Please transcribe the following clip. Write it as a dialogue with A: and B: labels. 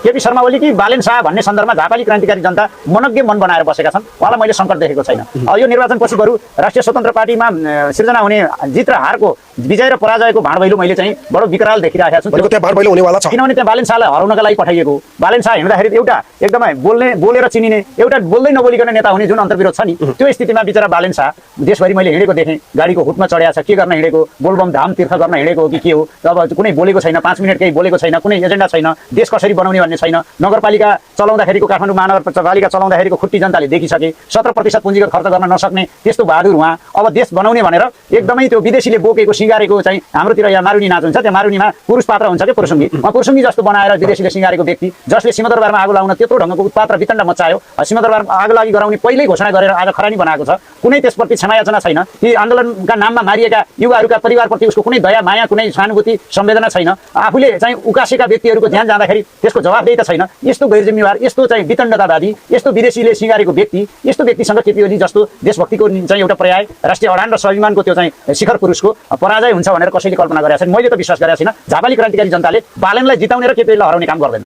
A: केपी शर्मा ओली कि बालेन शाह भन्ने सन्दर्भमा झापाली क्रान्तिकारी जनता मनज्ञ मन बनाएर बसेका छन्। उहाँलाई मैले सङ्कट देखेको छैन। अब यो निर्वाचनपछि बरु राष्ट्रिय स्वतन्त्र पार्टीमा सिर्जना हुने जित र हारको विजय र पराजयको भाँडभैलो मैले चाहिँ बडो विकराल देखिरहेको छु। किनभने त्यहाँ बालेन शाहलाई हराउनका लागि पठाइएको। बालेन शाह हिँड्दाखेरि एउटा एकदमै बोलेर चिनिने, एउटा बोल्दै नबोलिकन नेता हुने जुन अन्तर्विरोध छ नि, त्यो स्थितिमा बिचरा बालेन शाह देशभरि मैले हिँडेको देखेँ। गाडीको हुटमा चढेको छ, के गर्न हिँडेको, बोलबम धाम तीर्थ गर्न हिँडेको हो कि के हो। अब कुनै बोलेको छैन, 5 मिनट केही बोलेको छैन, कुनै एजेन्डा छैन, देश कसरी बनाउने भन्ने छैन। नगरपालिका चलाउँदाखेरिको, काठमाडौँ महानगरपालिका चलाउँदाखेरिको खुट्टी जनताले देखिसके। 17% पुँजीगत खर्च गर्न नसक्ने त्यस्तो बहादुर उहाँ। अब देश बनाउने भनेर एकदमै त्यो विदेशीले बोकेको सिँगारेको चाहिँ हाम्रोतिर यहाँ मारुनी नाच हुन्छ, त्यो मारुनीमा पुरुष पात्र हुन्छ कि पुरुषुङ्गी, उहाँ पुरुषुङ्गी जस्तो बनाएर विदेशीले सिँगारेको व्यक्ति, जसले सिंहदरबारमा आगो लाउन त्यत्रो ढङ्गको उत्पात र वितण्ड मचायो। सिंहदरबारमा आगो लागि गराउने पहिल्यै घोषणा गरेर आज खरानी बनाएको छ। कुनै त्यसप्रति क्षमायाचना छैन। ती आन्दोलनका नाममा मारिएका युवाहरूका परिवारप्रति उसको कुनै दया माया, कुनै सहानुभूति संवेदना छैन। आफूले चाहिँ उकासेका व्यक्तिहरूको ज्यान जाँदाखेरि त्यसको जवाफदेही त छैन। यस्तो गैर जिम्मेवार, यस्तो चाहिँ वितण्डतावादी, यस्तो विदेशीले सिँगारेको व्यक्ति, यस्तो व्यक्तिसँग केपी ओली जस्तो देशभक्तिको चाहिँ एउटा पर्याय, राष्ट्रिय अडान र स्वाभिमानको त्यो चाहिँ शिखर पुरुषको पराजय हुन्छ भनेर कसैले कल्पना गरेका छैन। मैले त विश्वास गरेका छैन। झापाली क्रान्तिकारी जनताले बालेनलाई जिताउने र केपी ओलीलाई हराउने काम गर्दैन।